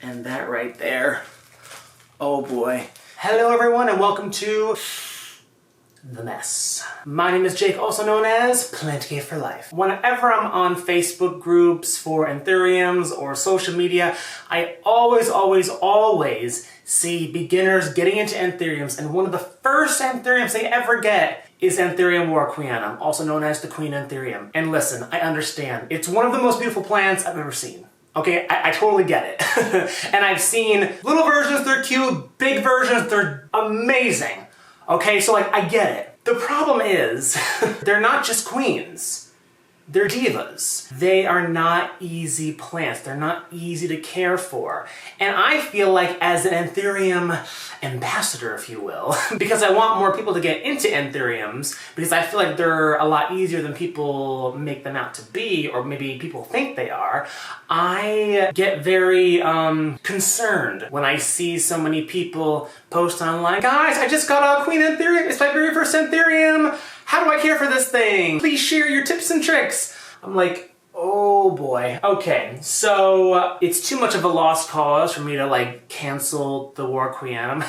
And that right there, oh boy. Hello everyone and welcome to The Mess. My name is Jake, also known as Plant Gift for Life. Whenever I'm on Facebook groups for anthuriums or social media, I always see beginners getting into anthuriums, and one of the first anthuriums they ever get is Anthurium Warocqueanum, also known as the Queen Anthurium. And listen, I understand. It's one of the most beautiful plants I've ever seen. Okay, I totally get it. And I've seen little versions, they're cute, big versions, they're amazing. Okay, so like, I get it. The problem is, they're not just queens. They're divas. They are not easy plants. They're not easy to care for. And I feel like as an anthurium ambassador, if you will, because I want more people to get into anthuriums, because I feel like they're a lot easier than people make them out to be, or maybe people think they are, I get very concerned when I see so many people post online, guys, I just got a Queen Anthurium. It's my very first anthurium. How do I care for this thing? Please share your tips and tricks. I'm like, oh boy. Okay, so it's too much of a lost cause for me to like cancel the Warocqueanum.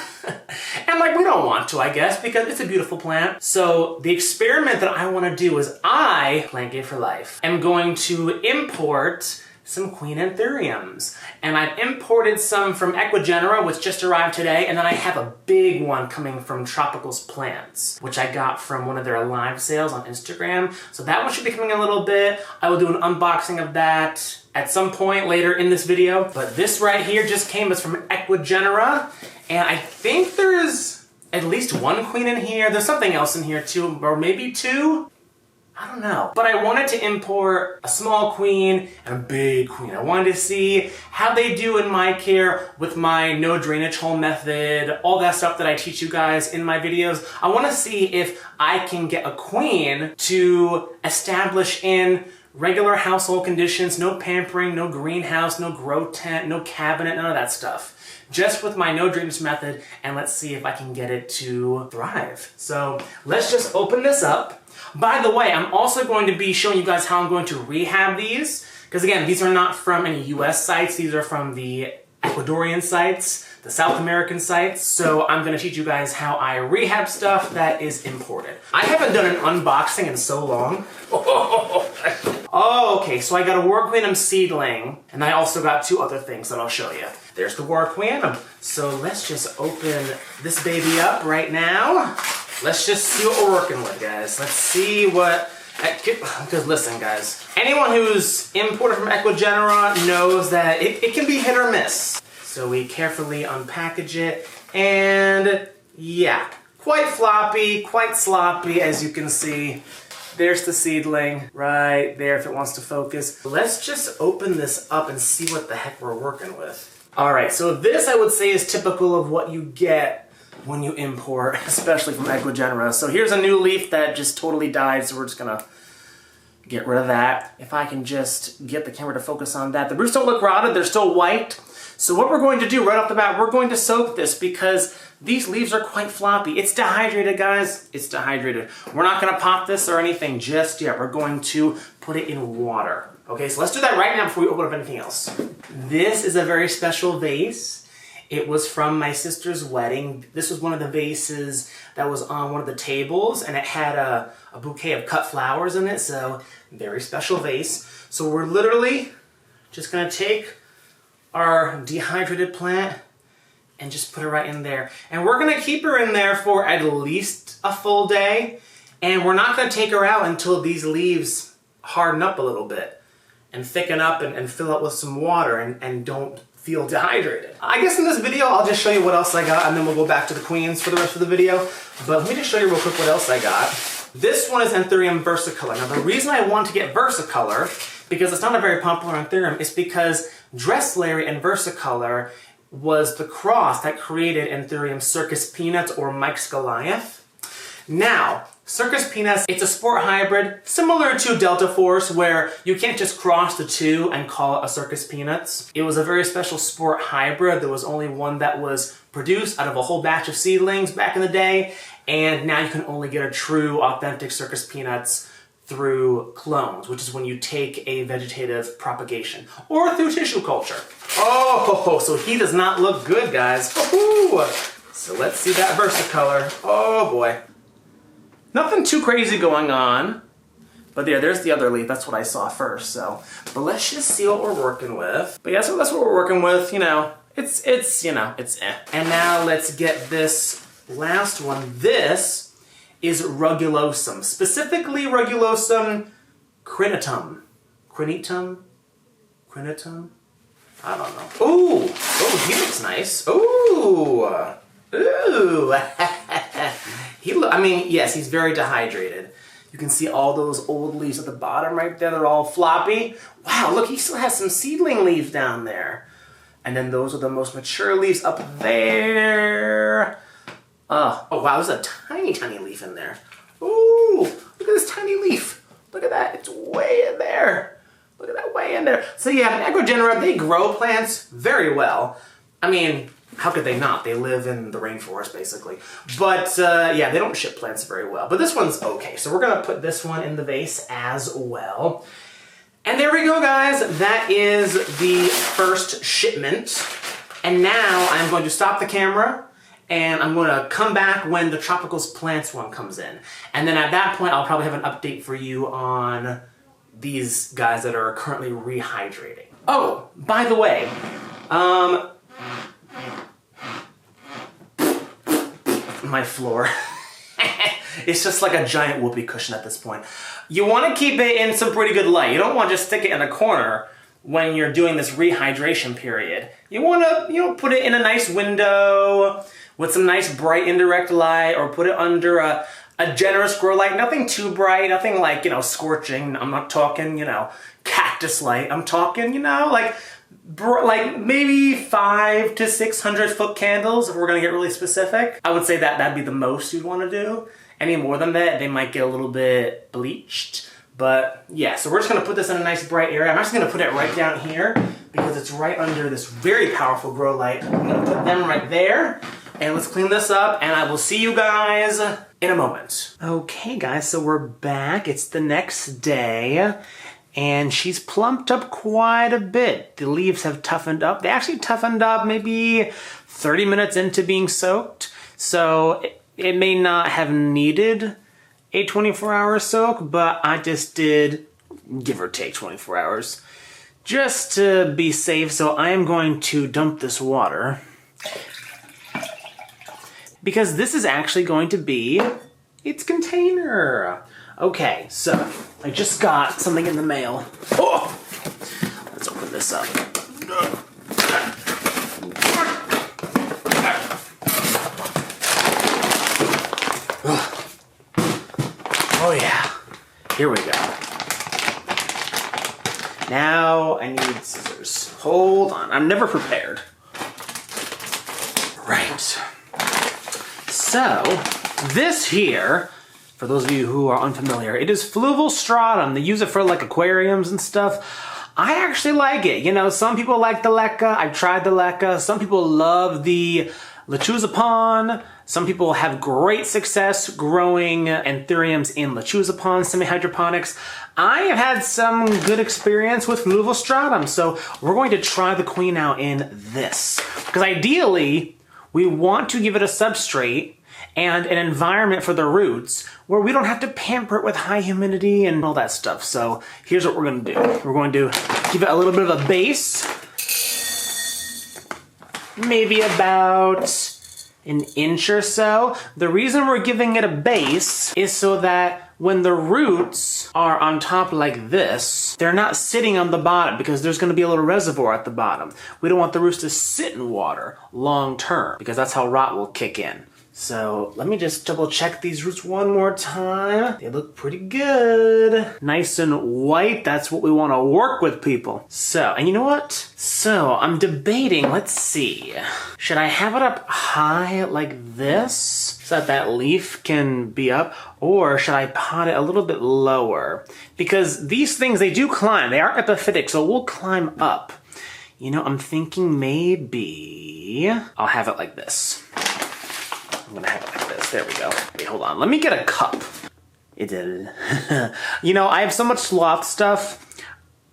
And like, we don't want to, I guess, because it's a beautiful plant. So the experiment that I want to do is Plant Gift for Life, am going to import some Queen Anthuriums. And I've imported some from Ecuador, which just arrived today, and then I have a big one coming from Tropicals Plants, which I got from one of their live sales on Instagram. So that one should be coming in a little bit. I will do an unboxing of that at some point later in this video. But this right here just came as from Ecuador, and I think there's at least one queen in here. There's something else in here too, or maybe two. I don't know. But I wanted to import a small queen and a big queen. I wanted to see how they do in my care with my no drainage hole method, all that stuff that I teach you guys in my videos. I want to see if I can get a queen to establish in regular household conditions, no pampering, no greenhouse, no grow tent, no cabinet, none of that stuff. Just with my no drainage method, and let's see if I can get it to thrive. So let's just open this up. By the way, I'm also going to be showing you guys how I'm going to rehab these, because again, these are not from any US sites, these are from the Ecuadorian sites, the South American sites. So I'm going to teach you guys how I rehab stuff that is imported. I haven't done an unboxing in so long. Oh, okay, so I got a Warocqueanum seedling, and I also got two other things that I'll show you. There's the Warocqueanum. So let's just open this baby up right now. Let's just see what we're working with, guys. Let's see what, because listen, guys, anyone who's imported from Ecuador knows that it can be hit or miss. So we carefully unpackage it, and yeah, quite floppy, quite sloppy, as you can see. There's the seedling right there if it wants to focus. Let's just open this up and see what the heck we're working with. All right, so this I would say is typical of what you get when you import, especially from Ecuador. So here's a new leaf that just totally died, so we're just gonna get rid of that. If I can just get the camera to focus on that. The roots don't look rotted, they're still white. So what we're going to do right off the bat, we're going to soak this because these leaves are quite floppy. It's dehydrated, guys. It's dehydrated. We're not gonna pop this or anything just yet. We're going to put it in water. Okay, so let's do that right now before we open up anything else. This is a very special vase. It was from my sister's wedding. This was one of the vases that was on one of the tables, and it had a bouquet of cut flowers in it, so very special vase. So we're literally just gonna take our dehydrated plant and just put it right in there. And we're gonna keep her in there for at least a full day, and we're not gonna take her out until these leaves harden up a little bit and thicken up and fill up with some water and don't feel dehydrated. I guess in this video, I'll just show you what else I got, and then we'll go back to the queens for the rest of the video. But let me just show you real quick what else I got. This one is Anthurium versicolor. Now the reason I want to get versicolor, because it's not a very popular anthurium, is because Dresslary and versicolor was the cross that created Anthurium Circus Peanuts or Mike's Goliath. Now, Circus Peanuts, it's a sport hybrid, similar to Delta Force, where you can't just cross the two and call it a Circus Peanuts. It was a very special sport hybrid. There was only one that was produced out of a whole batch of seedlings back in the day, and now you can only get a true, authentic Circus Peanuts through clones, which is when you take a vegetative propagation, or through tissue culture. Oh, so he does not look good, guys. Ooh. So let's see that versicolor. Oh boy. Nothing too crazy going on. But there's the other leaf. That's what I saw first. So, but let's just see what we're working with. But yeah, so that's what we're working with. You know, it's eh. And now let's get this last one. This is Rugulosum, specifically Rugulosum crinitum. Crinitum? I don't know. Ooh, he looks nice. Ooh. I mean, yes, he's very dehydrated. You can see all those old leaves at the bottom right there. They're all floppy. Wow, look, he still has some seedling leaves down there. And then those are the most mature leaves up there. Oh wow, there's a tiny, tiny leaf in there. Ooh, look at this tiny leaf. Look at that, it's way in there. Look at that, way in there. So yeah, Macrogenera, they grow plants very well. I mean, how could they not? They live in the rainforest, basically. But yeah, they don't ship plants very well. But this one's okay. So we're gonna put this one in the vase as well. And there we go, guys. That is the first shipment. And now I'm going to stop the camera and I'm going to come back when the Tropicals Plants one comes in. And then at that point, I'll probably have an update for you on these guys that are currently rehydrating. Oh, by the way, my floor. It's just like a giant whoopee cushion at this point. You want to keep it in some pretty good light. You don't want to just stick it in a corner when you're doing this rehydration period. You want to, put it in a nice window with some nice bright indirect light, or put it under a generous grow light. Nothing too bright, nothing like, scorching. I'm not talking, cactus light. I'm talking, like maybe 500 to 600 foot candles if we're gonna get really specific. I would say that'd be the most you'd want to do. Any more than that, they might get a little bit bleached. But yeah, so we're just gonna put this in a nice bright area. I'm actually gonna put it right down here because it's right under this very powerful grow light. I'm gonna put them right there. And let's clean this up, and I will see you guys in a moment. Okay, guys, so we're back. It's the next day, and she's plumped up quite a bit. The leaves have toughened up. They actually toughened up maybe 30 minutes into being soaked, so it may not have needed a 24-hour soak, but I just did, give or take 24 hours, just to be safe. So I am going to dump this water, because this is actually going to be its container. Okay, so I just got something in the mail. Oh! Let's open this up. Oh yeah, here we go. Now I need scissors. Hold on, I'm never prepared. Right. So, this here, for those of you who are unfamiliar, it is fluval stratum. They use it for like aquariums and stuff. I actually like it. Some people like the leca. I've tried the leca. Some people love the lechuzapon. Some people have great success growing anthuriums in lechuzapon, semi-hydroponics. I have had some good experience with fluval stratum, so we're going to try the queen out in this. Because ideally, we want to give it a substrate and an environment for the roots where we don't have to pamper it with high humidity and all that stuff. So here's what we're going to do. We're going to give it a little bit of a base, maybe about an inch or so. The reason we're giving it a base is so that when the roots are on top like this, they're not sitting on the bottom, because there's going to be a little reservoir at the bottom. We don't want the roots to sit in water long term, because that's how rot will kick in. So let me just double check these roots one more time. They look pretty good. Nice and white. That's what we want to work with, people. So, and you know what? So I'm debating, let's see. Should I have it up high like this so that leaf can be up? Or should I pot it a little bit lower? Because these things, they do climb. They are epiphytic, so we'll climb up. I'm thinking maybe I'll have it like this. I'm gonna have it like this. There we go. Wait, hold on. Let me get a cup. You know, I have so much sloth stuff.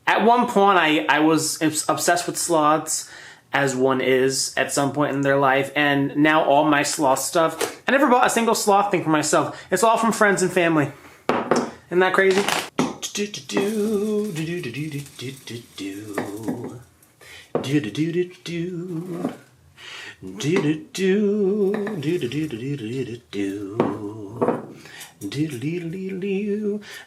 At one point, I was obsessed with sloths, as one is at some point in their life, and now all my sloth stuff, I never bought a single sloth thing for myself. It's all from friends and family. Isn't that crazy?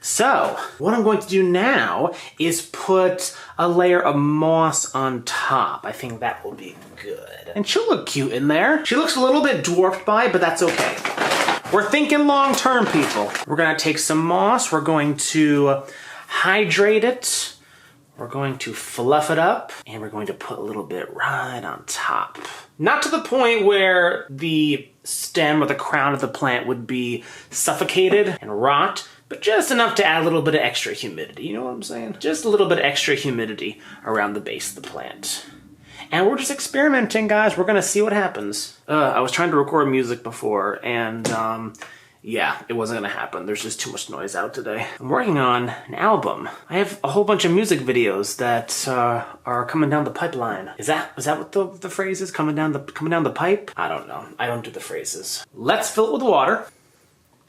So, what I'm going to do now is put a layer of moss on top. I think that will be good. And she'll look cute in there. She looks a little bit dwarfed by it, but that's okay. We're thinking long term, people. We're gonna take some moss, we're going to hydrate it, we're going to fluff it up, and we're going to put a little bit right on top. Not to the point where the stem or the crown of the plant would be suffocated and rot, but just enough to add a little bit of extra humidity, you know what I'm saying? Just a little bit of extra humidity around the base of the plant. And we're just experimenting, guys. We're gonna see what happens. I was trying to record music before, and yeah, it wasn't gonna happen. There's just too much noise out today. I'm working on an album. I have a whole bunch of music videos that are coming down the pipeline. Is that what the phrase is? Coming down the pipe? I don't know. I don't do the phrases. Let's fill it with water.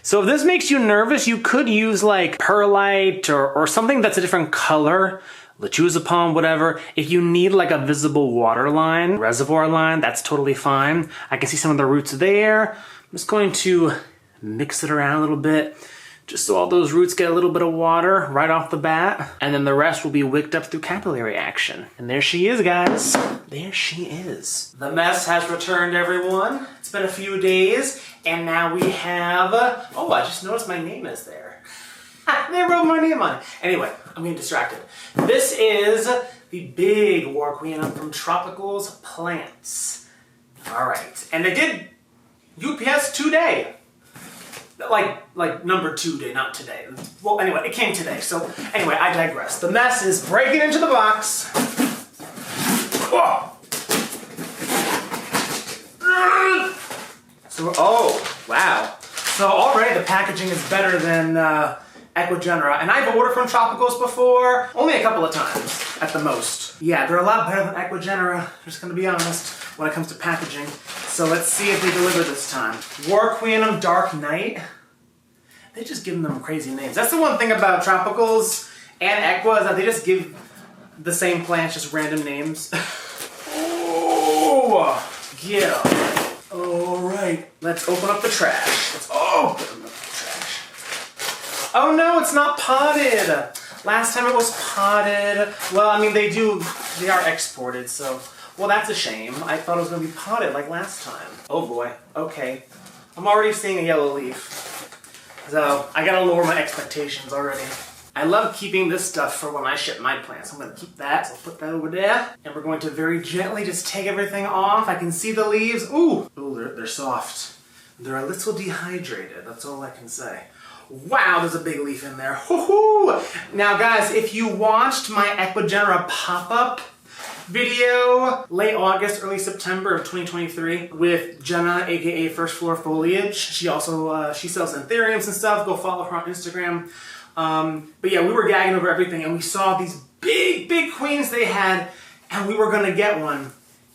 So if this makes you nervous, you could use like perlite or something that's a different color. Lechuzapalm, whatever. If you need like a visible water line, reservoir line, that's totally fine. I can see some of the roots there. I'm just going to mix it around a little bit, just so all those roots get a little bit of water right off the bat. And then the rest will be wicked up through capillary action. And there she is, guys. There she is. The mess has returned, everyone. It's been a few days, and now we have, oh, I just noticed my name is there. They wrote my name on it. Anyway, I'm getting distracted. This is the big Warocqueanum from Tropicals Plants. All right, and they did UPS today. Like number 2 day, not today. Well, anyway, it came today. So anyway, I digress. The mess is breaking into the box. Oh. So, oh, wow. So already the packaging is better than Equigenera, and I've ordered from Tropicals before, only a couple of times at the most. Yeah, they're a lot better than Equigenera, just gonna be honest, when it comes to packaging. So let's see if they deliver this time. Warocqueanum Dark Night. They just give them crazy names. That's the one thing about Tropicals and Equa, is that they just give the same plants just random names. Oh, yeah. All right, let's open up the trash. Let's open up the trash. Oh no, it's not potted. Last time it was potted. Well, I mean, they are exported, so, well, that's a shame. I thought it was gonna be potted like last time. Oh boy, okay. I'm already seeing a yellow leaf. So, I gotta lower my expectations already. I love keeping this stuff for when I ship my plants. I'm gonna keep that, so I'll put that over there. And we're going to very gently just take everything off. I can see the leaves. Ooh, they're soft. They're a little dehydrated, that's all I can say. Wow, there's a big leaf in there. Hoo-hoo! Now guys, if you watched my Equigenera pop-up video late August, early September of 2023 with Jenna, aka First Floor Foliage. She also she sells Anthuriums and stuff. Go follow her on Instagram. But yeah, we were gagging over everything, and we saw these big queens they had, and we were gonna get one.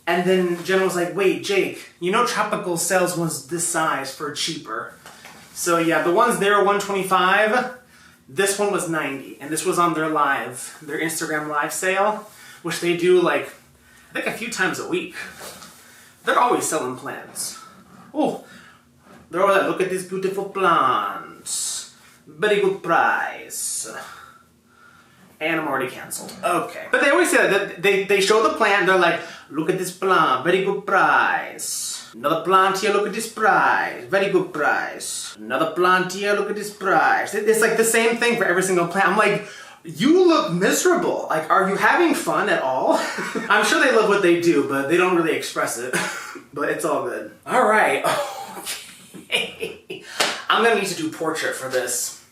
And then Jenna was like, "Wait, Jake, you know Tropical sells ones this size for cheaper." So yeah, the ones there are 125. This one was 90, and this was on their Instagram live sale, which they do like, I think a few times a week. They're always selling plants. Oh, they're all like, look at these beautiful plants. Very good price. And I'm already canceled. Okay. But they always say that they show the plant and they're like, look at this plant, very good price. Another plant here, look at this price, very good price. Another plant here, look at this price. It's like the same thing for every single plant. I'm like, you look miserable. Like, are you having fun at all? I'm sure they love what they do, but they don't really express it. But it's all good. All right. Okay. I'm gonna need to do portrait for this.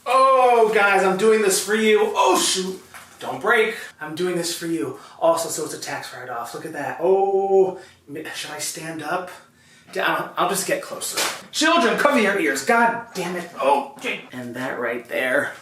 Oh, guys, I'm doing this for you. Oh, shoot. Don't break. I'm doing this for you. Also, so it's a tax write-off. Look at that. Oh, should I stand up? I'll just get closer. Children, cover your ears. God damn it. Oh, and that right there.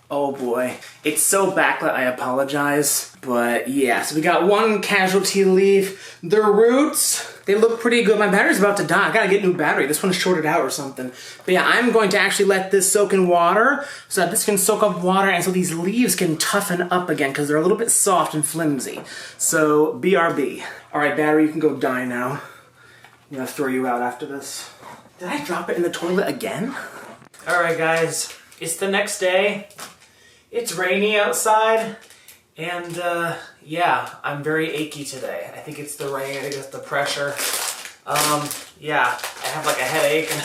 Oh boy. It's so backlit, I apologize. But yeah, so we got one casualty to leave. The roots, they look pretty good. My battery's about to die. I gotta get a new battery. This one's shorted out or something. But yeah, I'm going to actually let this soak in water so that this can soak up water and so these leaves can toughen up again because they're a little bit soft and flimsy. So BRB. All right, battery, you can go die now. I'm gonna throw you out after this. Did I drop it in the toilet again? All right, guys, it's the next day. It's rainy outside, and yeah, I'm very achy today. I think it's the rain, I think it's the pressure. Yeah, I have like a headache, and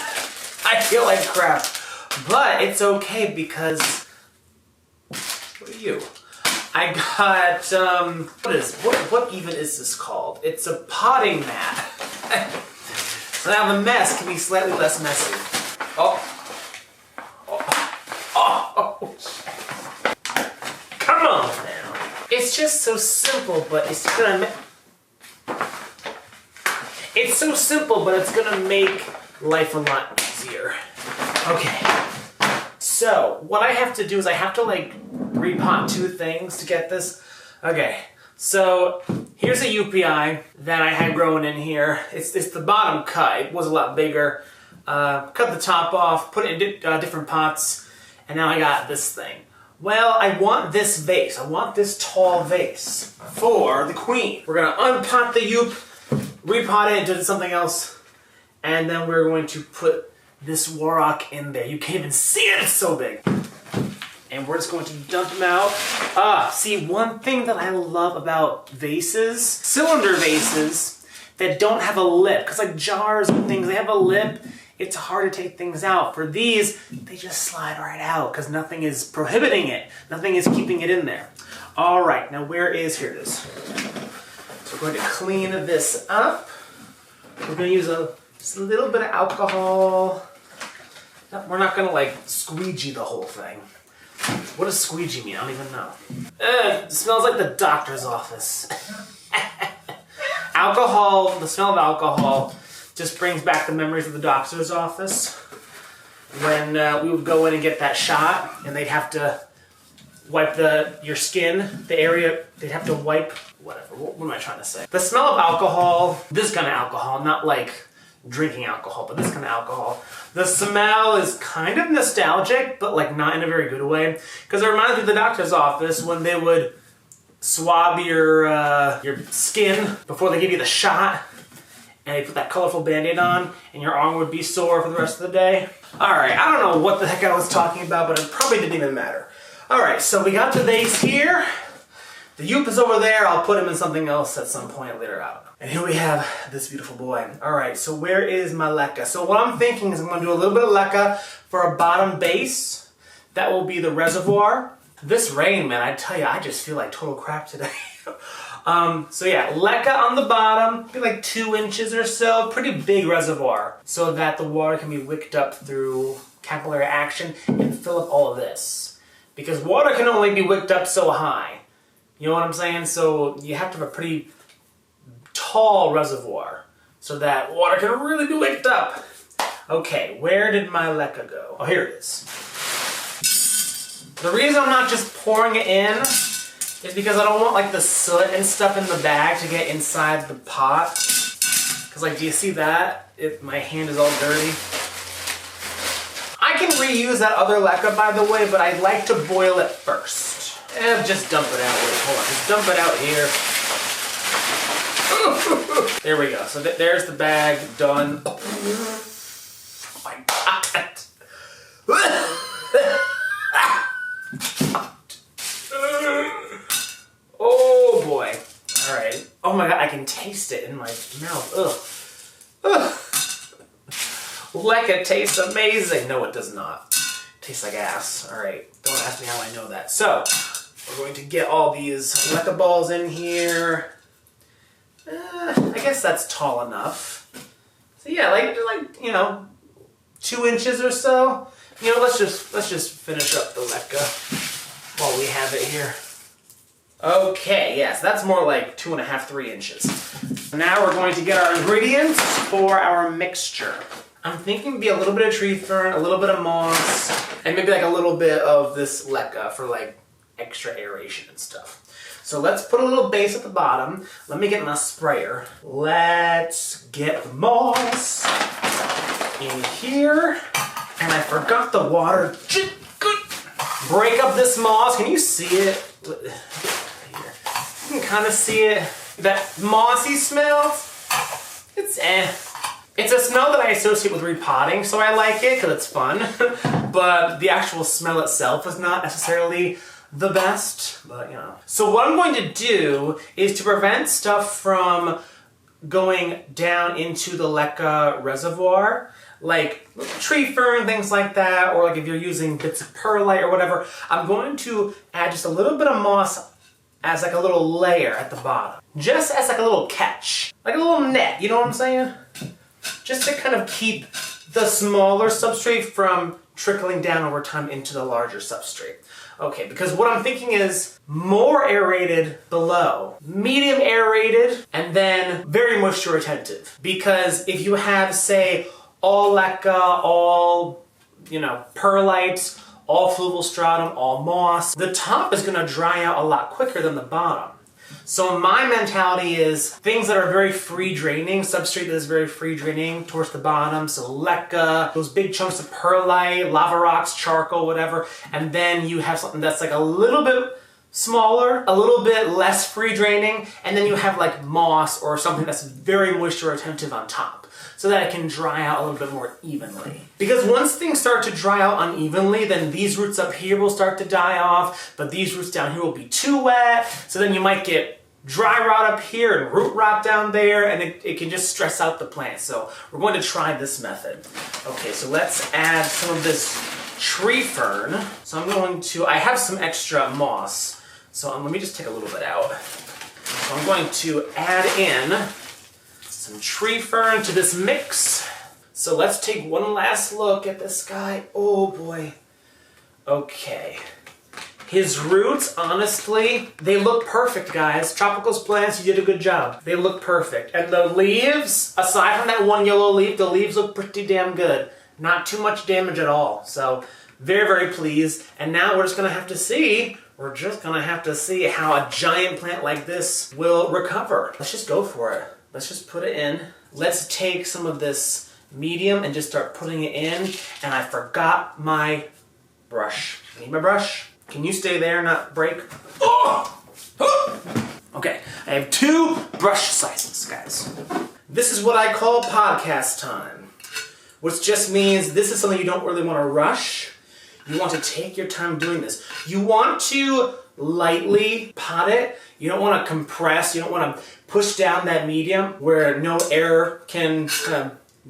I feel like crap. But it's okay because, what are you? I got, what even is this called? It's a potting mat. So now the mess can be slightly less messy. Oh. Come on now. It's just so simple, but it's gonna make life a lot easier. Okay. So what I have to do is I have to like repot two things to get this. Okay. So here's a UPI that I had growing in here. It's the bottom cut. It was a lot bigger. Cut the top off, put it in different pots, and now I got this thing. Well, I want this vase. I want this tall vase for the queen. We're gonna unpot the repot it into something else, and then we're going to put this Warrock in there. You can't even see it, it's so big. And we're just going to dump them out. See, one thing that I love about vases, cylinder vases that don't have a lip, because like jars and things, they have a lip, it's hard to take things out. For these, they just slide right out because nothing is prohibiting it. Nothing is keeping it in there. All right, now here it is. So we're going to clean this up. We're going to use just a little bit of alcohol. No, we're not going to like squeegee the whole thing. What does squeegee mean? I don't even know. It smells like the doctor's office. Alcohol, the smell of alcohol just brings back the memories of the doctor's office when we would go in and get that shot and they'd have to wipe your skin, the area, they'd have to wipe, whatever, what am I trying to say? The smell of alcohol, this kind of alcohol, not like drinking alcohol, but this kind of alcohol. The smell is kind of nostalgic, but like not in a very good way. Because it reminds me of the doctor's office when they would swab your skin before they give you the shot. And they put that colorful Band-Aid on, and your arm would be sore for the rest of the day. All right, I don't know what the heck I was talking about, but it probably didn't even matter. All right, so we got the vase here. The Yoop is over there. I'll put him in something else at some point later out. And here we have this beautiful boy. All right, so where is my leca? So what I'm thinking is I'm gonna do a little bit of leca for a bottom base. That will be the reservoir. This rain, man, I tell you, I just feel like total crap today. So yeah, leca on the bottom, be like 2 inches or so, pretty big reservoir, so that the water can be wicked up through capillary action and fill up all of this. Because water can only be wicked up so high. You know what I'm saying? So you have to have a pretty tall reservoir so that water can really be wicked up. Okay, where did my leca go? Oh, here it is. The reason I'm not just pouring it in is because I don't want like the soot and stuff in the bag to get inside the pot. Because like, do you see that? My hand is all dirty. I can reuse that other leca, by the way, but I'd like to boil it first. Just dump it out. Wait, hold on. Just dump it out here. There we go. So there's the bag done. Oh my God. Oh boy. All right. Oh my God, I can taste it in my mouth. Ugh. Ugh. Leca tastes amazing. No, it does not. It tastes like ass. All right. Don't ask me how I know that. So, we're going to get all these leca balls in here. I guess that's tall enough. So yeah, like you know, 2 inches or so. You know, let's just finish up the leca while we have it here. Okay, yes, that's more like 2.5, 3 inches. Now we're going to get our ingredients for our mixture. I'm thinking maybe a little bit of tree fern, a little bit of moss, and maybe like a little bit of this leca for like extra aeration and stuff. So let's put a little base at the bottom. Let me get my sprayer. Let's get the moss in here. And I forgot the water. Break up this moss. Can you see it? You can kind of see it. That mossy smell. It's eh. It's a smell that I associate with repotting, so I like it because it's fun. But the actual smell itself is not necessarily the best, but you know. So what I'm going to do is to prevent stuff from going down into the leca reservoir, like tree fern, things like that, or like if you're using bits of perlite or whatever, I'm going to add just a little bit of moss as like a little layer at the bottom. Just as like a little catch, like a little net, you know what I'm saying? Just to kind of keep the smaller substrate from trickling down over time into the larger substrate. Okay, because what I'm thinking is more aerated below, medium aerated, and then very moisture retentive. Because if you have, say, all leca, all, perlite, all fluval stratum, all moss, the top is gonna dry out a lot quicker than the bottom. So my mentality is things that are very free draining, substrate that is very free draining towards the bottom, so leca, those big chunks of perlite, lava rocks, charcoal, whatever, and then you have something that's like a little bit smaller, a little bit less free draining, and then you have like moss or something that's very moisture retentive on top, so that it can dry out a little bit more evenly. Because once things start to dry out unevenly, then these roots up here will start to die off, but these roots down here will be too wet, so then you might get dry rot up here and root rot down there, and it can just stress out the plant. So we're going to try this method. Okay, so let's add some of this tree fern. So I have some extra moss, so let me just take a little bit out. So I'm going to add in some tree fern to this mix. So let's take one last look at this guy. Oh boy. Okay. His roots, honestly, they look perfect, guys. Tropicals plants, you did a good job. They look perfect. And the leaves, aside from that one yellow leaf, the leaves look pretty damn good. Not too much damage at all. So, very, very pleased. And now we're just gonna have to see, how a giant plant like this will recover. Let's just go for it. Let's just put it in. Let's take some of this medium and just start putting it in. And I forgot my brush. I need my brush. Can you stay there, not break? Oh! Okay, I have 2 brush sizes, guys. This is what I call podcast time, which just means this is something you don't really want to rush. You want to take your time doing this. You want to lightly pot it. You don't want to compress. You don't want to push down that medium where no air can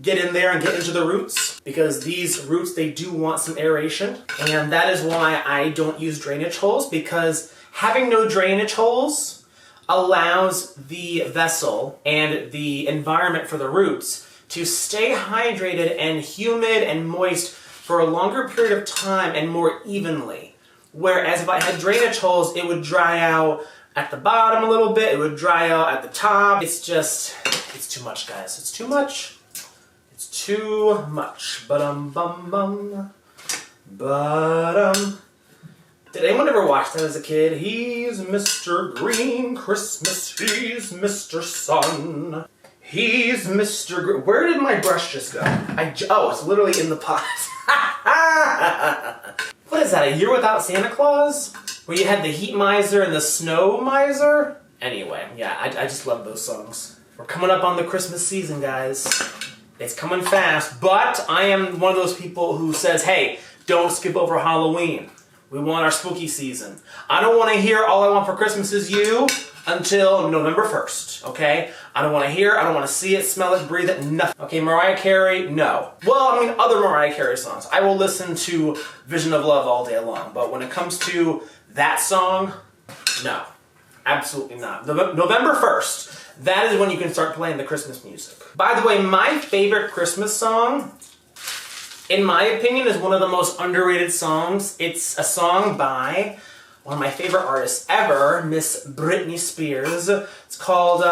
get in there and get into the roots, because these roots, they do want some aeration. And that is why I don't use drainage holes, because having no drainage holes allows the vessel and the environment for the roots to stay hydrated and humid and moist for a longer period of time and more evenly. Whereas if I had drainage holes, it would dry out at the bottom a little bit, it would dry out at the top. It's too much, guys. It's too much. Too much. Ba-dum-bum-bum. Ba-dum. Did anyone ever watch that as a kid? He's Mr. Green Christmas. He's Mr. Sun. He's Mr. Green. Where did my brush just go? Oh, it's literally in the pot. What is that, A Year Without Santa Claus? Where you had the heat miser and the snow miser? Anyway, yeah, I just love those songs. We're coming up on the Christmas season, guys. It's coming fast, but I am one of those people who says, hey, don't skip over Halloween. We want our spooky season. I don't want to hear All I Want for Christmas Is You until November 1st, okay? I don't want to hear, I don't want to see it, smell it, breathe it, nothing. Okay, Mariah Carey, no. Well, I mean, other Mariah Carey songs. I will listen to Vision of Love all day long, but when it comes to that song, no. Absolutely not. November 1st. That is when you can start playing the Christmas music. By the way, my favorite Christmas song, in my opinion, is one of the most underrated songs. It's a song by one of my favorite artists ever, Miss Britney Spears. It's called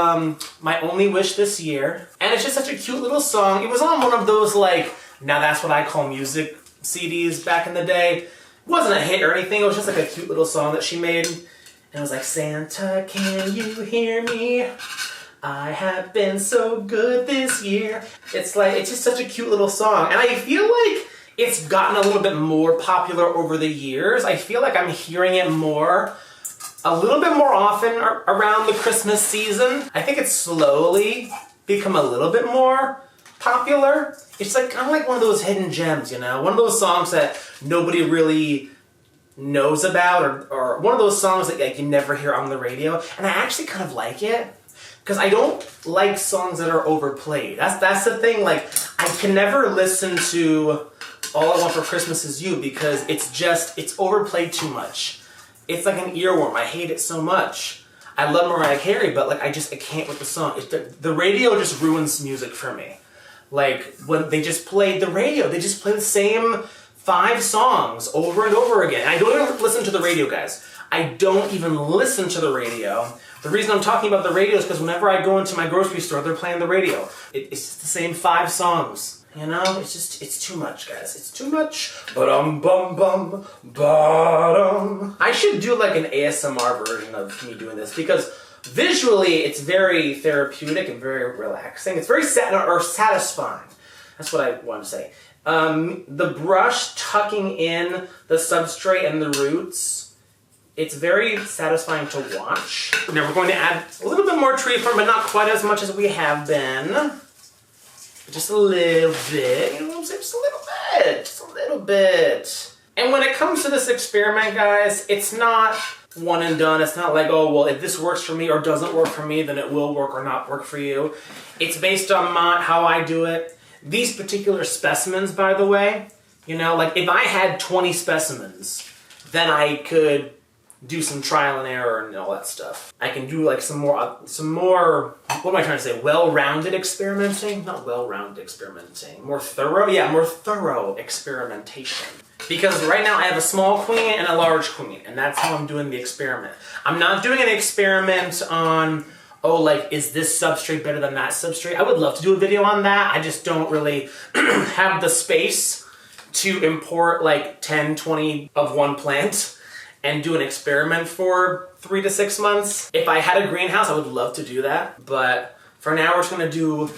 My Only Wish This Year. And it's just such a cute little song. It was on one of those, like, now that's what I call music CDs back in the day. It wasn't a hit or anything. It was just like a cute little song that she made. And it was like, Santa, can you hear me? I have been so good this year. It's just such a cute little song. And I feel like it's gotten a little bit more popular over the years. I feel like I'm hearing it a little bit more often around the Christmas season. I think it's slowly become a little bit more popular. It's like kind of like one of those hidden gems, you know? One of those songs that nobody really knows about, or one of those songs that like you never hear on the radio. And I actually kind of like it, because I don't like songs that are overplayed. That's the thing. Like, I can never listen to All I Want for Christmas Is You, because it's overplayed too much. It's like an earworm. I hate it so much. I love Mariah Carey, but like I can't with the song. The radio just ruins music for me. Like, when they just played the radio, they just play the same 5 songs over and over again. I don't even listen to the radio, guys. I don't even listen to the radio. The reason I'm talking about the radio is because whenever I go into my grocery store, they're playing the radio. It's just the same 5 songs. You know, it's too much, guys. It's too much. Bum bum bum bottom. I should do like an ASMR version of me doing this, because visually it's very therapeutic and very relaxing. It's very satisfying. That's what I want to say. The brush tucking in the substrate and the roots, it's very satisfying to watch. Now we're going to add a little bit more tree fern, but not quite as much as we have been. Just a little bit, you know what I'm saying? Just a little bit. And when it comes to this experiment, guys, it's not one and done. It's not like, oh, well, if this works for me or doesn't work for me, then it will work or not work for you. It's based on how I do it. These particular specimens, by the way, you know, like if I had 20 specimens, then I could do some trial and error and all that stuff. I can do like some more, what am I trying to say? Well-rounded experimenting? Not well-rounded experimenting. More thorough? Yeah, more thorough experimentation. Because right now I have a small queen and a large queen, and that's how I'm doing the experiment. I'm not doing an experiment on, oh, like, is this substrate better than that substrate? I would love to do a video on that. I just don't really have the space to import like 10, 20 of one plant and do an experiment for 3 to 6 months. If I had a greenhouse, I would love to do that. But for now, we're just gonna do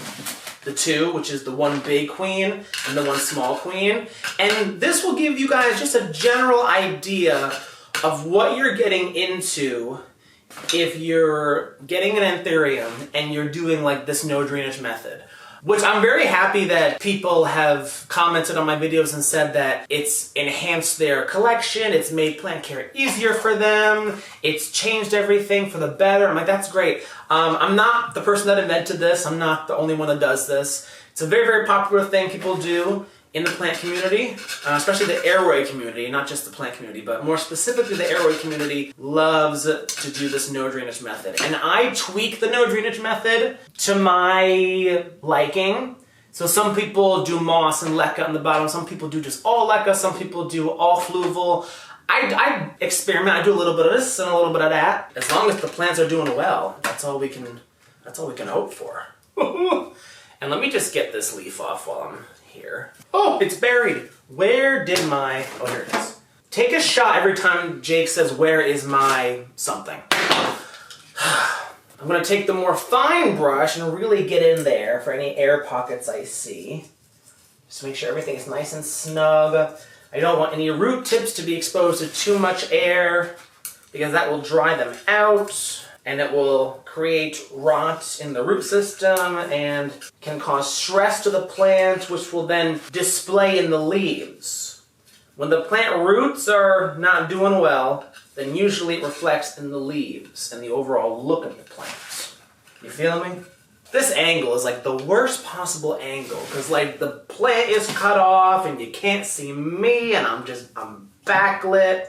the 2, which is the 1 big queen and the 1 small queen. And this will give you guys just a general idea of what you're getting into if you're getting an Anthurium and you're doing like this no drainage method. Which I'm very happy that people have commented on my videos and said that it's enhanced their collection, it's made plant care easier for them, it's changed everything for the better. I'm like, that's great. I'm not the person that invented this, I'm not the only one that does this. It's a very, very popular thing people do in the plant community, especially the airway community, not just the plant community, but more specifically the airway community loves to do this no drainage method. And I tweak the no drainage method to my liking. So some people do moss and leca on the bottom, some people do just all leca, some people do all fluval. I experiment, I do a little bit of this and a little bit of that. As long as the plants are doing well, that's all we can hope for. And let me just get this leaf off while I'm here. Oh, it's buried. Where did my... Oh, here it is. Take a shot every time Jake says, where is my something? I'm going to take the more fine brush and really get in there for any air pockets I see. Just make sure everything is nice and snug. I don't want any root tips to be exposed to too much air, because that will dry them out. And it will create rot in the root system and can cause stress to the plant, which will then display in the leaves. When the plant roots are not doing well, then usually it reflects in the leaves and the overall look of the plant. You feel me? This angle is like the worst possible angle, because like the plant is cut off and you can't see me and I'm backlit.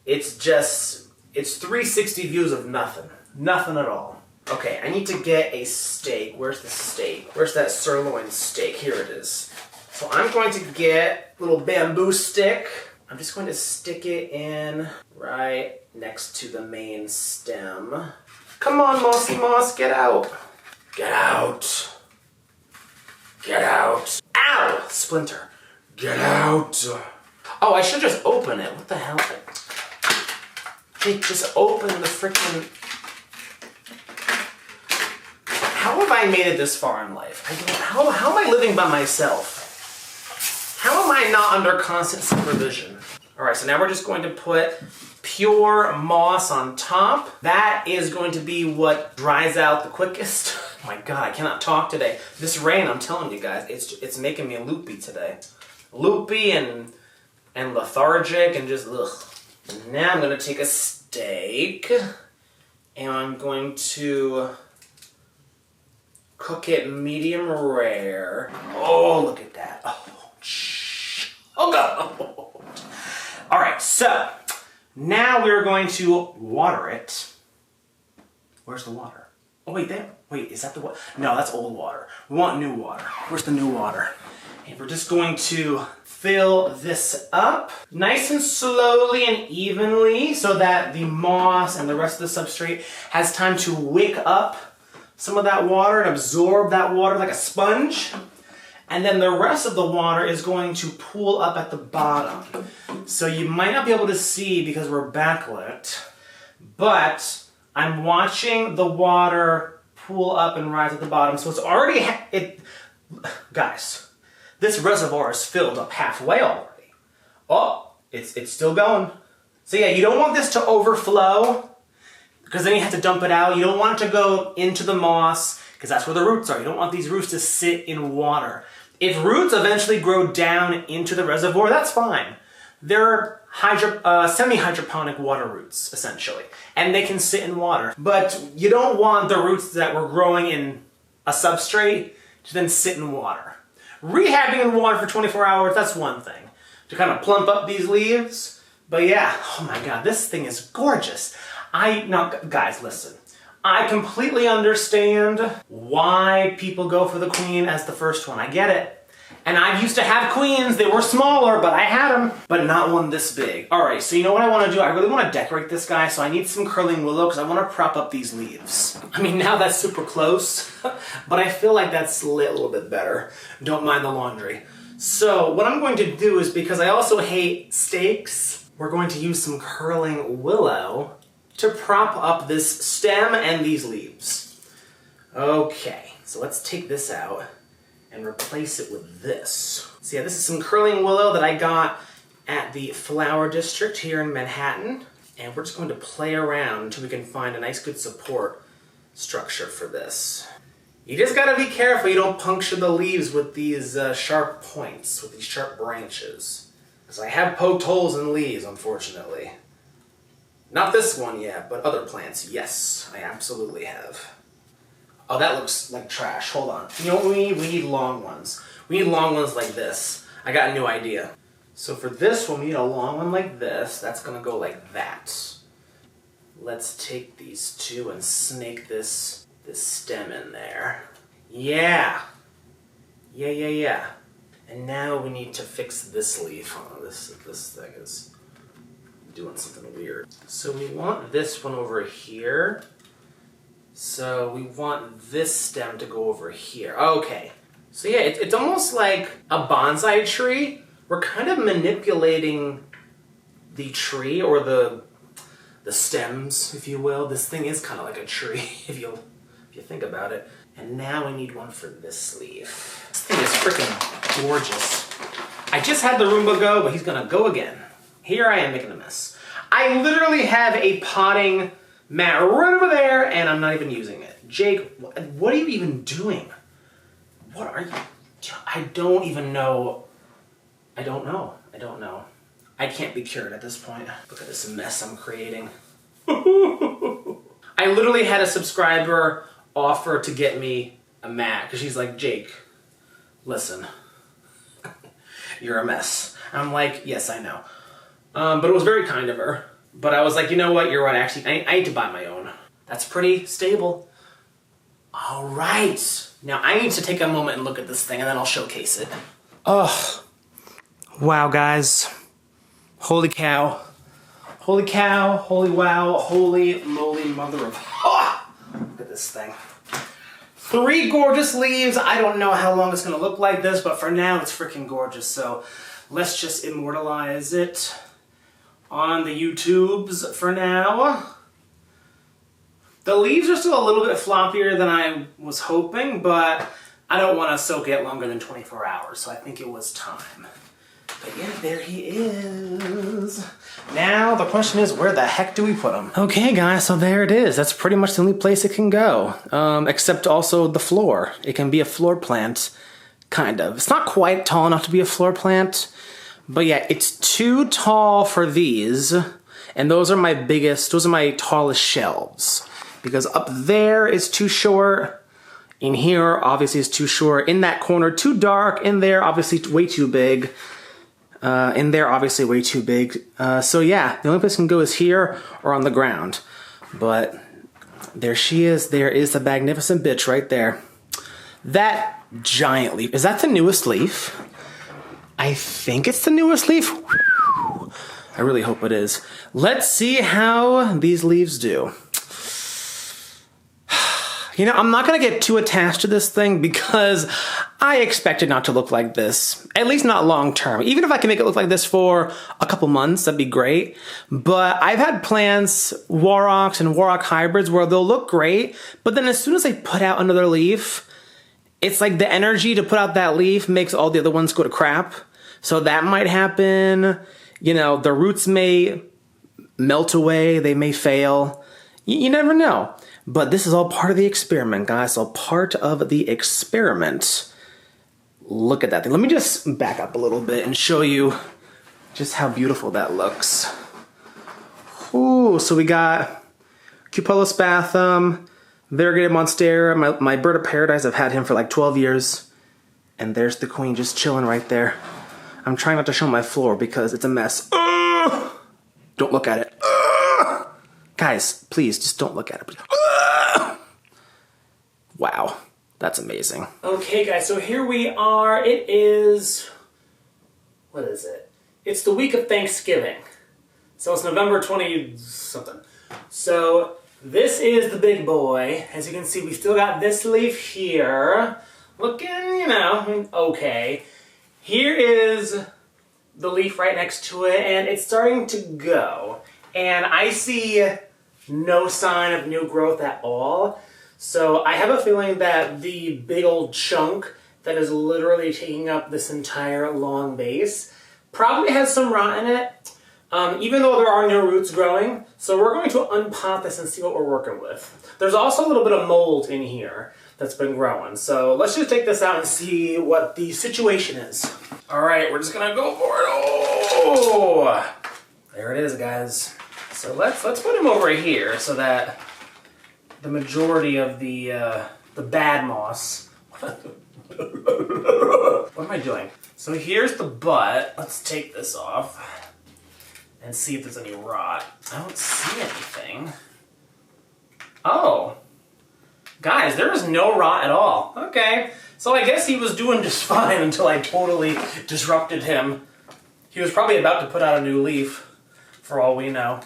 It's 360 views of nothing. Nothing at all. Okay, I need to get a steak. Where's the steak? Where's that sirloin steak? Here it is. So I'm going to get a little bamboo stick. I'm just going to stick it in right next to the main stem. Come on, Mossy Moss, get out. Get out. Get out. Ow! Splinter. Get out. Oh, I should just open it. What the hell? Jake, just open the freaking... How have I made it this far in life? How am I living by myself? How am I not under constant supervision? All right, so now we're just going to put pure moss on top. That is going to be what dries out the quickest. Oh my God, I cannot talk today. This rain, I'm telling you guys, it's making me loopy today. Loopy and lethargic and just ugh. Now I'm gonna take a steak and I'm going to cook it medium rare. Oh, look at that. Oh, shh. Oh, God. All right, so now we're going to water it. Where's the water? Oh, wait, there. Wait, is that the water? No, that's old water. We want new water. Where's the new water? And we're just going to fill this up nice and slowly and evenly so that the moss and the rest of the substrate has time to wick up some of that water and absorb that water like a sponge. And then the rest of the water is going to pool up at the bottom. So you might not be able to see because we're backlit, but I'm watching the water pool up and rise at the bottom. So it's already, guys, this reservoir is filled up halfway already. Oh, it's still going. So yeah, you don't want this to overflow because then you have to dump it out. You don't want it to go into the moss because that's where the roots are. You don't want these roots to sit in water. If roots eventually grow down into the reservoir, that's fine. They're semi-hydroponic water roots, essentially, and they can sit in water. But you don't want the roots that were growing in a substrate to then sit in water. Rehabbing in water for 24 hours, that's one thing, to kind of plump up these leaves. But yeah, oh my God, this thing is gorgeous. Now, guys, listen. I completely understand why people go for the queen as the first one. I get it. And I used to have queens. They were smaller, but I had them. But not one this big. All right, so you know what I want to do? I really want to decorate this guy, so I need some curling willow because I want to prop up these leaves. I mean, now that's super close, but I feel like that's lit a little bit better. Don't mind the laundry. So what I'm going to do is, because I also hate stakes, we're going to use some curling willow to prop up this stem and these leaves. Okay, so let's take this out and replace it with this. So yeah, this is some curling willow that I got at the Flower District here in Manhattan. And we're just going to play around until we can find a nice good support structure for this. You just gotta be careful you don't puncture the leaves with these sharp points, with these sharp branches. Because I have poked holes in leaves, unfortunately. Not this one yet, but other plants, yes, I absolutely have. Oh, that looks like trash. Hold on. You know what we need? We need long ones. We need long ones like this. I got a new idea. So for this one, we need a long one like this. That's gonna go like that. Let's take these two and snake this stem in there. Yeah. Yeah. And now we need to fix this leaf. Oh, this thing is doing something weird. So we want this one over here. So we want this stem to go over here. Okay. So yeah, it's almost like a bonsai tree. We're kind of manipulating the tree, or the stems, if you will. This thing is kind of like a tree, if you think about it. And now we need one for this leaf. This thing is freaking gorgeous. I just had the Roomba go, but he's gonna go again. Here I am making a mess. I literally have a potting mat right over there, and I'm not even using it. Jake, what are you even doing? What are you? I don't even know. I don't know. I can't be cured at this point. Look at this mess I'm creating. I literally had a subscriber offer to get me a mat, because she's like, Jake, listen, you're a mess. And I'm like, yes, I know. But it was very kind of her. But I was like, you know what, you're right, actually, I need to buy my own. That's pretty stable. All right. Now I need to take a moment and look at this thing, and then I'll showcase it. Ugh. Wow, guys. Holy cow. Holy cow, holy wow, holy moly mother of... Oh! Look at this thing. 3 gorgeous leaves. I don't know how long it's gonna look like this, but for now it's freaking gorgeous. So let's just immortalize it on the YouTubes for now. The leaves are still a little bit floppier than I was hoping, but I don't want to soak it longer than 24 hours, so I think it was time. But yeah, there he is. Now the question is, where the heck do we put him? Okay guys, so there it is. That's pretty much the only place it can go, except also the floor. It can be a floor plant, kind of. It's not quite tall enough to be a floor plant, but yeah, it's too tall for these, and those are my tallest shelves. Because up there is too short, in here obviously is too short, in that corner too dark, in there obviously way too big, in there obviously way too big. So yeah, the only place it can go is here or on the ground. But there she is, there is the magnificent bitch right there. That giant leaf, is that the newest leaf? I think it's the newest leaf. I really hope it is. Let's see how these leaves do. You know, I'm not gonna get too attached to this thing because I expect it not to look like this, at least not long term. Even if I can make it look like this for a couple months, that'd be great. But I've had plants, Warocks and Warrock hybrids, where they'll look great, but then as soon as they put out another leaf, it's like the energy to put out that leaf makes all the other ones go to crap. So that might happen. You know, the roots may melt away, they may fail. You never know. But this is all part of the experiment, guys. All part of the experiment. Look at that thing. Let me just back up a little bit and show you just how beautiful that looks. Ooh, so we got Cupullus bathum, variegated monstera, my bird of paradise. I've had him for like 12 years. And there's the queen just chilling right there. I'm trying not to show my floor because it's a mess. Don't look at it. Guys, please, just don't look at it. Wow, that's amazing. Okay, guys, so here we are. It is, what is it? It's the week of Thanksgiving. So it's November 20-something. So this is the big boy. As you can see, we still got this leaf here. Looking, you know, okay. Here is the leaf right next to it, and it's starting to go. And I see no sign of new growth at all. So I have a feeling that the big old chunk that is literally taking up this entire long base probably has some rot in it, even though there are no roots growing. So we're going to unpot this and see what we're working with. There's also a little bit of mold in here that's been growing. So let's just take this out and see what the situation is. All right, we're just gonna go for it. Oh, there it is, guys. So let's put him over here so that the majority of the bad moss. What am I doing? So here's the butt. Let's take this off and see if there's any rot. I don't see anything. Oh, guys, there is no rot at all. Okay, so I guess he was doing just fine until I totally disrupted him. He was probably about to put out a new leaf, for all we know.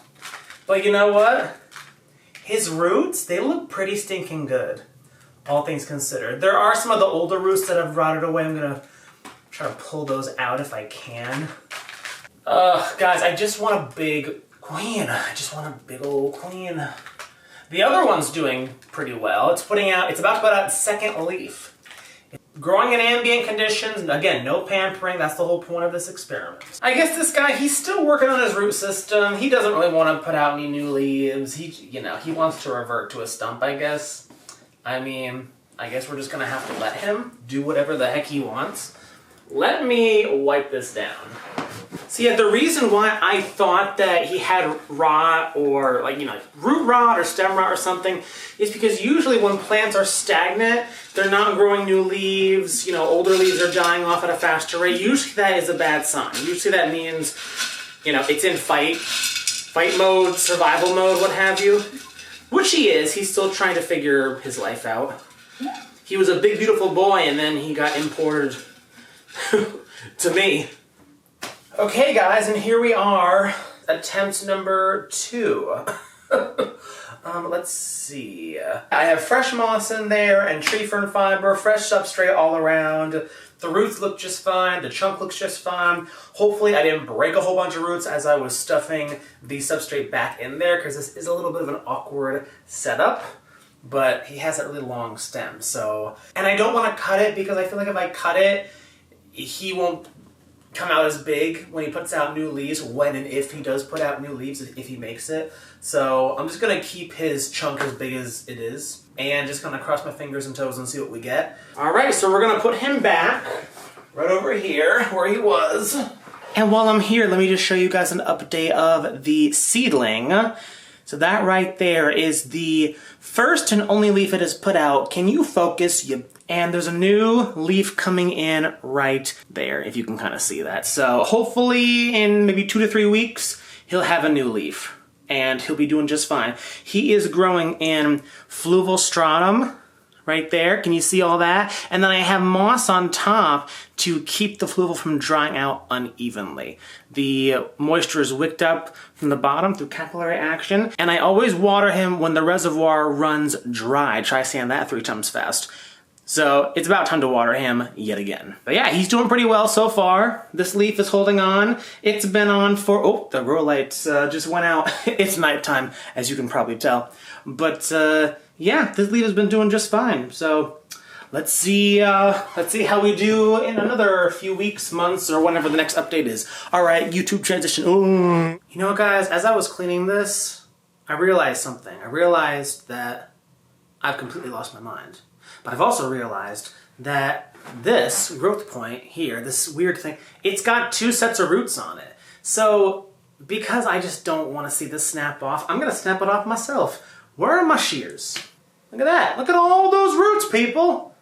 But you know what? His roots, they look pretty stinking good, all things considered. There are some of the older roots that have rotted away. I'm gonna try to pull those out if I can. Guys, I just want a big queen. I just want a big old queen. The other one's doing pretty well. It's about to put out its second leaf. Growing in ambient conditions, again, no pampering, that's the whole point of this experiment. I guess this guy, he's still working on his root system. He doesn't really want to put out any new leaves. He wants to revert to a stump, I guess. I mean, I guess we're just gonna have to let him do whatever the heck he wants. Let me wipe this down. So yeah, the reason why I thought that he had rot or root rot or stem rot or something is because usually when plants are stagnant, they're not growing new leaves, older leaves are dying off at a faster rate. Usually that is a bad sign. Usually that means, it's in fight mode, survival mode, what have you. Which he is. He's still trying to figure his life out. He was a big, beautiful boy and then he got imported to me. Okay guys, and here we are, attempt number 2. Let's see. I have fresh moss in there and tree fern fiber, fresh substrate all around. The roots look just fine, the chunk looks just fine. Hopefully I didn't break a whole bunch of roots as I was stuffing the substrate back in there, because this is a little bit of an awkward setup. But he has that really long stem, so... And I don't want to cut it, because I feel like if I cut it, he won't come out as big when he puts out new leaves, when and if he does put out new leaves, if he makes it. So I'm just gonna keep his chunk as big as it is, and just gonna cross my fingers and toes and see what we get. All right, so we're gonna put him back right over here where he was. And while I'm here, let me just show you guys an update of the seedling. So that right there is the first and only leaf it has put out. Can you focus? And there's a new leaf coming in right there, if you can kind of see that. So hopefully in maybe 2 to 3 weeks, he'll have a new leaf and he'll be doing just fine. He is growing in fluval stratum right there. Can you see all that? And then I have moss on top to keep the fluval from drying out unevenly. The moisture is wicked up from the bottom through capillary action. And I always water him when the reservoir runs dry. Try saying that 3 times fast. So it's about time to water him yet again. But yeah, he's doing pretty well so far. This leaf is holding on. It's been on for, oh, the grow lights just went out. It's nighttime, as you can probably tell. But yeah, this leaf has been doing just fine. So let's see how we do in another few weeks, months, or whenever the next update is. All right, YouTube transition. Ooh. You know, guys, as I was cleaning this, I realized something. I realized that I've completely lost my mind. But I've also realized that this growth point here, this weird thing, it's got 2 sets of roots on it. So because I just don't want to see this snap off, I'm going to snap it off myself. Where are my shears? Look at that. Look at all those roots, people.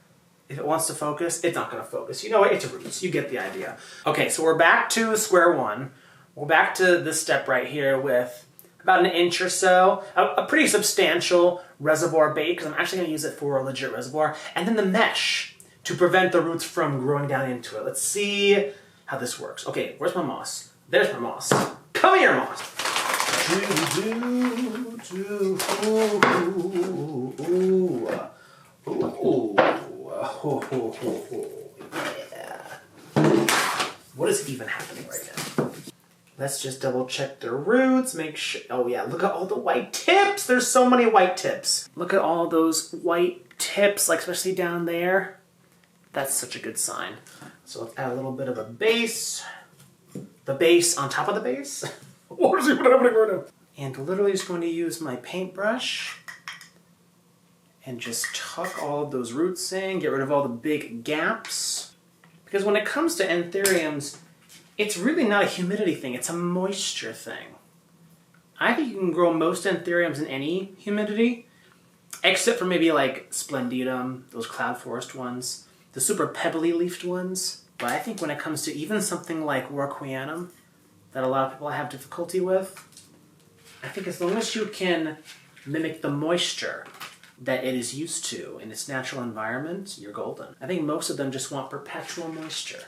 If it wants to focus, it's not going to focus. You know what? It's roots. You get the idea. Okay, so we're back to square one. We're back to this step right here with about 1 inch or so, a pretty substantial reservoir bait, because I'm actually going to use it for a legit reservoir, and then the mesh to prevent the roots from growing down into it. Let's see how this works. Okay, where's my moss? There's my moss. Come here, moss. Yeah. What is even happening right now? Let's just double check the roots, make sure, oh yeah, look at all the white tips! There's so many white tips. Look at all those white tips, like especially down there. That's such a good sign. So let's add a little bit of a base. The base on top of the base. What is happening right now? And literally just going to use my paintbrush and just tuck all of those roots in, get rid of all the big gaps. Because when it comes to anthuriums, it's really not a humidity thing, it's a moisture thing. I think you can grow most anthuriums in any humidity, except for maybe like splendidum, those cloud forest ones, the super pebbly leafed ones. But I think when it comes to even something like Warocqueanum, that a lot of people have difficulty with, I think as long as you can mimic the moisture that it is used to in its natural environment, you're golden. I think most of them just want perpetual moisture.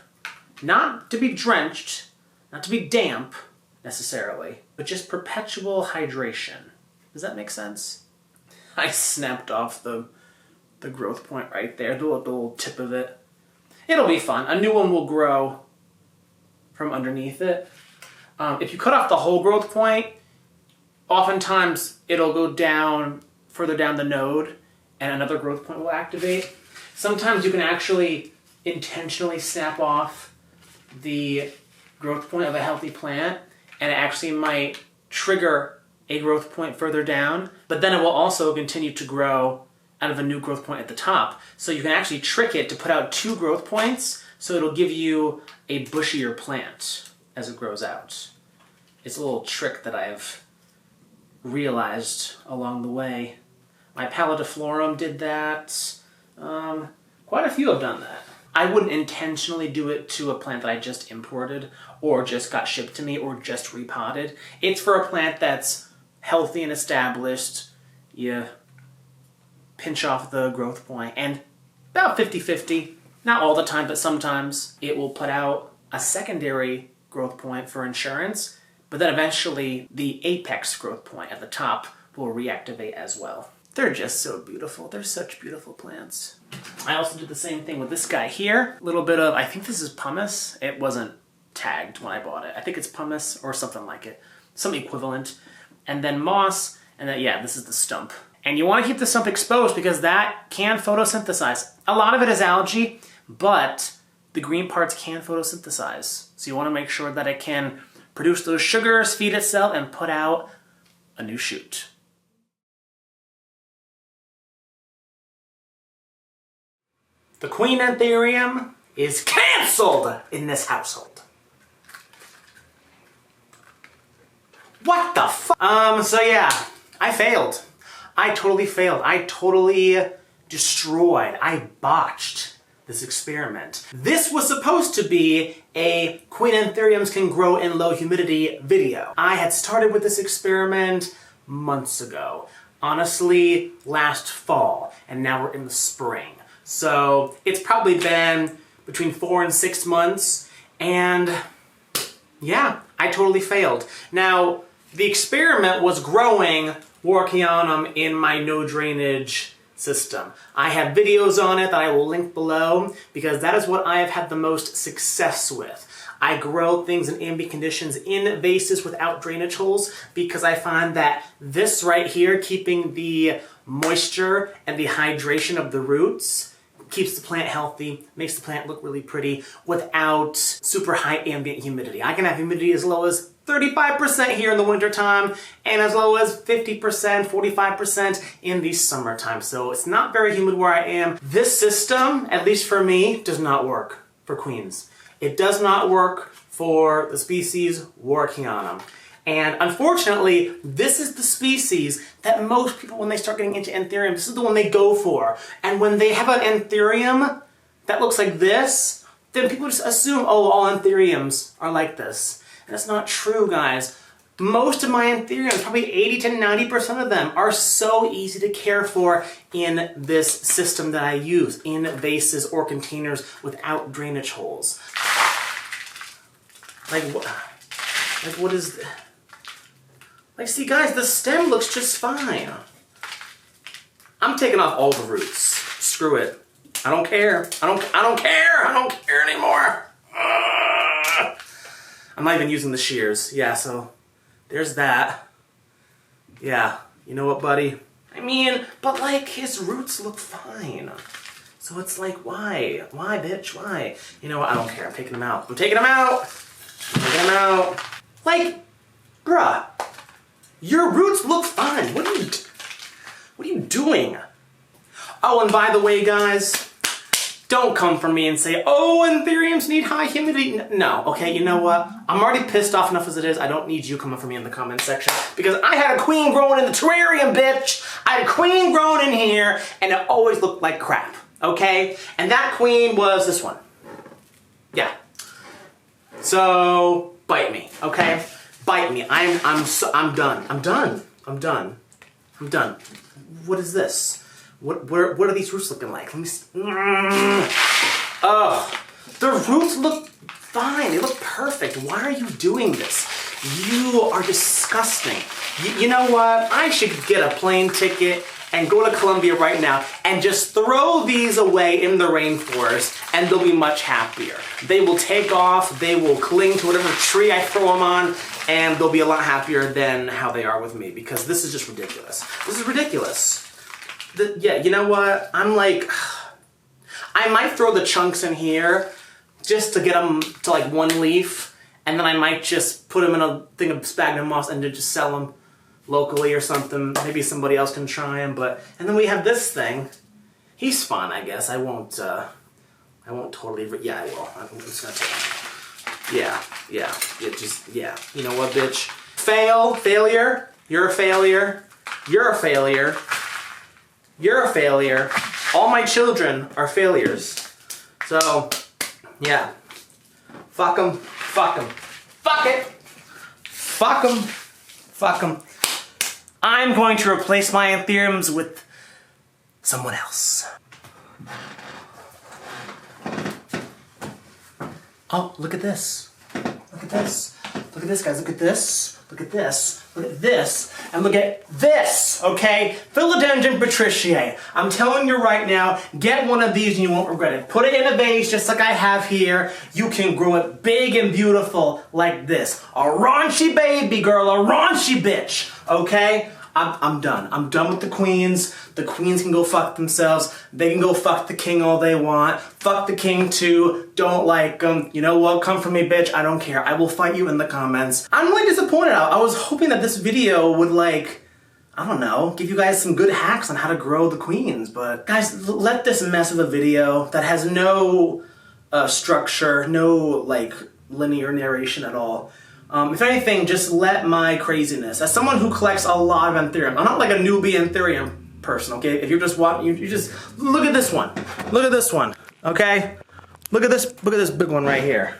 Not to be drenched, not to be damp, necessarily, but just perpetual hydration. Does that make sense? I snapped off the growth point right there, the little tip of it. It'll be fun. A new one will grow from underneath it. If you cut off the whole growth point, oftentimes it'll go down, further down the node, and another growth point will activate. Sometimes you can actually intentionally snap off the growth point of a healthy plant, and it actually might trigger a growth point further down, but then it will also continue to grow out of a new growth point at the top. So you can actually trick it to put out 2 growth points, so it'll give you a bushier plant as it grows out. It's a little trick that I've realized along the way. My palletiflorum did that. Quite a few have done that. I wouldn't intentionally do it to a plant that I just imported or just got shipped to me or just repotted. It's for a plant that's healthy and established. You pinch off the growth point and about 50-50, not all the time, but sometimes it will put out a secondary growth point for insurance, but then eventually the apex growth point at the top will reactivate as well. They're just so beautiful. They're such beautiful plants. I also did the same thing with this guy here. A little bit of, I think this is pumice. It wasn't tagged when I bought it. I think it's pumice or something like it. Some equivalent. And then moss, and then, yeah, this is the stump. And you want to keep the stump exposed because that can photosynthesize. A lot of it is algae, but the green parts can photosynthesize. So you want to make sure that it can produce those sugars, feed itself, and put out a new shoot. The Queen Anthurium is canceled in this household. What the fuck? So yeah, I failed. I totally failed. I totally destroyed. I botched this experiment. This was supposed to be a Queen Anthuriums can grow in low humidity video. I had started with this experiment months ago. Honestly, last fall, and now we're in the spring. So it's probably been between 4 and 6 months, and yeah, I totally failed. Now, the experiment was growing Warocqueanum in my no drainage system. I have videos on it that I will link below because that is what I have had the most success with. I grow things in ambient conditions in vases without drainage holes because I find that this right here, keeping the moisture and the hydration of the roots, keeps the plant healthy, makes the plant look really pretty without super high ambient humidity. I can have humidity as low as 35% here in the wintertime and as low as 50%, 45% in the summertime. So it's not very humid where I am. This system, at least for me, does not work for queens. It does not work for the species Warocqueanum. And unfortunately, this is the species that most people, when they start getting into Anthurium, this is the one they go for. And when they have an Anthurium that looks like this, then people just assume, oh, all Anthuriums are like this. And that's not true, guys. Most of my Anthuriums, probably 80 to 90% of them, are so easy to care for in this system that I use, in vases or containers without drainage holes. Like what is... Like, see guys, the stem looks just fine. I'm taking off all the roots. Screw it. I don't care. I don't care anymore. I'm not even using the shears. Yeah, so there's that. Yeah, you know what, buddy? I mean, but like, his roots look fine. So it's like, why? Why, bitch? Why? You know what? I don't care. I'm taking them out. I'm taking them out. I'm taking them out. Like, bruh. Your roots look fine. What are you doing? Oh, and by the way, guys, don't come for me and say, oh, Anthuriums need high humidity. No, okay, you know what? I'm already pissed off enough as it is. I don't need you coming for me in the comment section because I had a queen growing in the terrarium, bitch. I had a queen growing in here and it always looked like crap, okay? And that queen was this one. Yeah. So, bite me, okay? Bite me. I'm done. What is this? What are these roots looking like? Let me see. Oh, the roots look fine. They look perfect. Why are you doing this? You are disgusting. You know what? I should get a plane ticket and go to Colombia right now and just throw these away in the rainforest and they'll be much happier. They will take off, they will cling to whatever tree I throw them on, and they'll be a lot happier than how they are with me because this is just ridiculous. This is ridiculous. Yeah, you know what? I'm like, I might throw the chunks in here just to get them to like one leaf, and then I might just put them in a thing of sphagnum moss and to just sell them locally or something. Maybe somebody else can try him, but... And then we have this thing. He's fun, I guess. I won't totally... Yeah, I will. I'm just gonna take him. Yeah. You know what, bitch? Failure. You're a failure. You're a failure. You're a failure. All my children are failures. So, yeah. Fuck them. Fuck them. Fuck it. Fuck them. Fuck them. I'm going to replace my Anthuriums with someone else. Oh, look at this. Look at at this. Look at this, guys. Look at this. Look at this. Look at this. And look at this, okay? Philodendron patriciae. I'm telling you right now, get one of these and you won't regret it. Put it in a vase just like I have here. You can grow it big and beautiful like this. A raunchy baby girl, a raunchy bitch, okay? I'm done. I'm done with the queens. The queens can go fuck themselves. They can go fuck the king all they want. Fuck the king too. Don't like them. You know what? Come for me, bitch. I don't care. I will fight you in the comments. I'm really disappointed. I was hoping that this video would like, I don't know, give you guys some good hacks on how to grow the queens. But guys, let this mess of a video that has no structure, no like linear narration at all. If anything, just let my craziness. As someone who collects a lot of Anthurium, I'm not like a newbie Anthurium person, okay? If you're just watching, you just look at this one. Look at this one, okay? Look at this big one right here.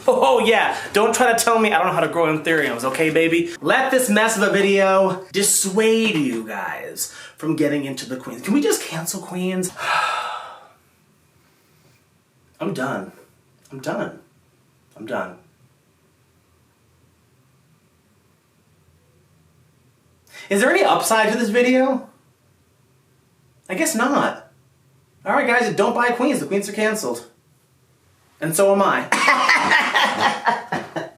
Oh yeah, don't try to tell me I don't know how to grow Anthuriums, okay, baby? Let this mess of a video dissuade you guys from getting into the queens. Can we just cancel queens? I'm done. I'm done. I'm done. Is there any upside to this video? I guess not. Alright guys, don't buy queens. The queens are canceled. And so am I.